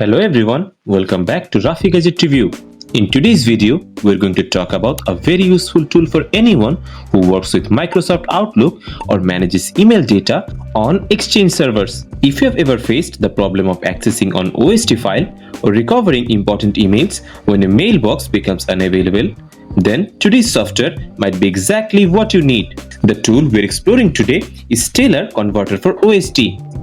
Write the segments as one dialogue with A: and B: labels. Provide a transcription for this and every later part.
A: Hello everyone, welcome back to Rafi Gadget Review. In today's video, we're going to talk about a very useful tool for anyone who works with Microsoft Outlook or manages email data on Exchange servers. If you have ever faced the problem of accessing an OST file or recovering important emails when a mailbox becomes unavailable, then today's software might be exactly what you need. The tool we're exploring today is Stellar Converter for OST.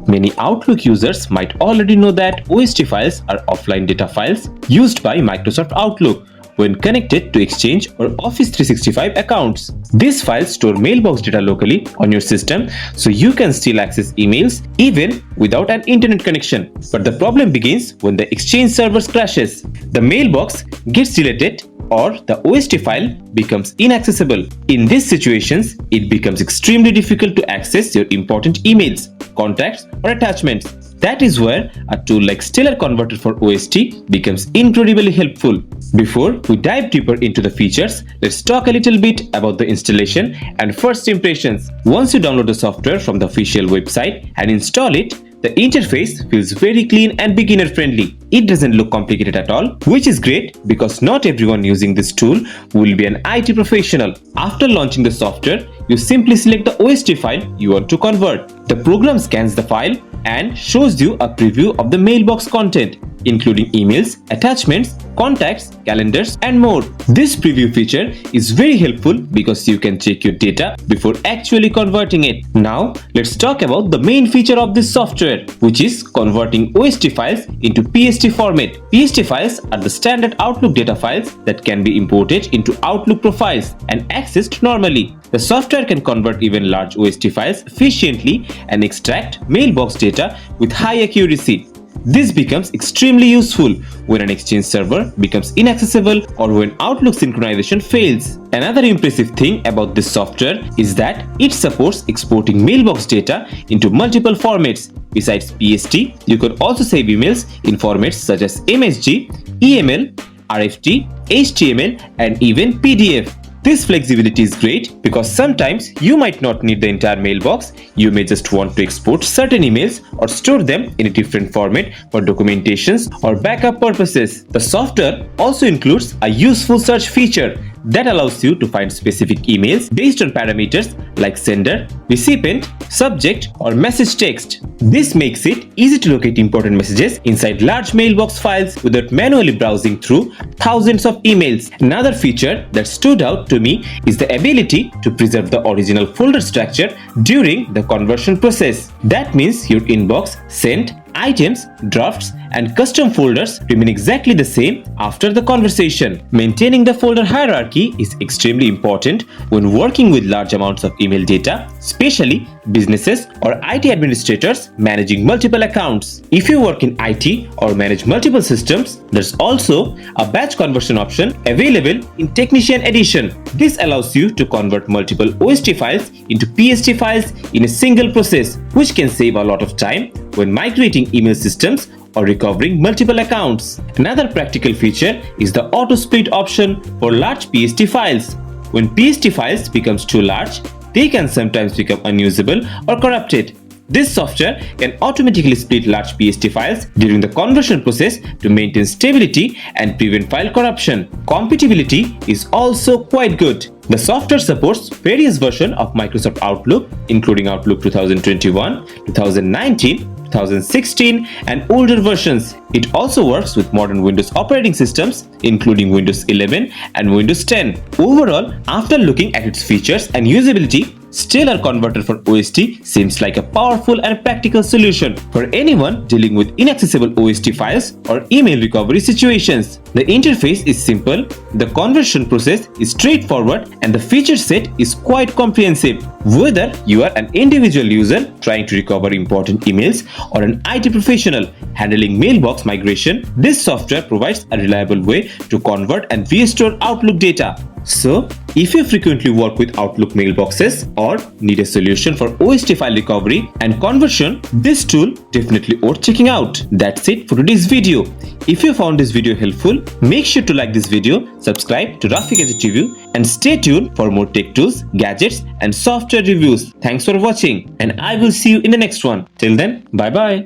A: Many Outlook users might already know that OST files are offline data files used by Microsoft Outlook when connected to Exchange or Office 365 accounts. These files store mailbox data locally on your system, so you can still access emails even without an internet connection. But the problem begins when the Exchange servers crashes. The mailbox gets deleted or the OST file becomes inaccessible. In these situations, it becomes extremely difficult to access your important emails, contacts, or attachments. That is where a tool like Stellar Converter for OST becomes incredibly helpful. Before we dive deeper into the features, let's talk a little bit about the installation and first impressions. Once you download the software from the official website and install it, the interface feels very clean and beginner friendly. It doesn't look complicated at all, which is great because not everyone using this tool will be an IT professional. After launching the software, you simply select the OST file you want to convert. The program scans the file and shows you a preview of the mailbox content, including emails, attachments, contacts, calendars, and more. This preview feature is very helpful because you can check your data before actually converting it. Now, let's talk about the main feature of this software, which is converting OST files into PST format. PST files are the standard Outlook data files that can be imported into Outlook profiles and accessed normally. The software can convert even large OST files efficiently and extract mailbox data with high accuracy. This becomes extremely useful when an Exchange server becomes inaccessible or when Outlook synchronization fails. Another impressive thing about this software is that it supports exporting mailbox data into multiple formats. Besides PST, you can also save emails in formats such as MSG, EML, RFT, HTML, and even PDF. This flexibility is great because sometimes you might not need the entire mailbox. You may just want to export certain emails or store them in a different format for documentations or backup purposes. The software also includes a useful search feature that allows you to find specific emails based on parameters like sender, recipient, subject, or message text. This makes it easy to locate important messages inside large mailbox files without manually browsing through thousands of emails. Another feature that stood out to me is the ability to preserve the original folder structure during the conversion process. That means your inbox, sent, items, drafts, and custom folders remain exactly the same after the conversation. Maintaining the folder hierarchy is extremely important when working with large amounts of email data, especially businesses or IT administrators managing multiple accounts. If you work in IT or manage multiple systems, there's also a batch conversion option available in Technician Edition. This allows you to convert multiple OST files into PST files in a single process, which can save a lot of time when migrating email systems or recovering multiple accounts. Another practical feature is the auto split option for large PST files. When PST files becomes too large, they can sometimes become unusable or corrupted. This software can automatically split large PST files during the conversion process to maintain stability and prevent file corruption. Compatibility is also quite good. The software supports various versions of Microsoft Outlook, including Outlook 2021, 2019, 2016, and older versions. It also works with modern Windows operating systems, including Windows 11 and Windows 10. Overall, after looking at its features and usability, Stellar Converter for OST seems like a powerful and practical solution for anyone dealing with inaccessible OST files or email recovery situations. The interface is simple, the conversion process is straightforward, and the feature set is quite comprehensive. Whether you are an individual user trying to recover important emails or an IT professional handling mailbox migration, this software provides a reliable way to convert and restore Outlook data. So, if you frequently work with Outlook mailboxes or need a solution for OST file recovery and conversion, this tool definitely worth checking out. That's it for today's video. If you found this video helpful, make sure to like this video, subscribe to Rafi Gadget Review, and stay tuned for more tech tools, gadgets, and software reviews. Thanks for watching, and I will see you in the next one. Till then, bye bye.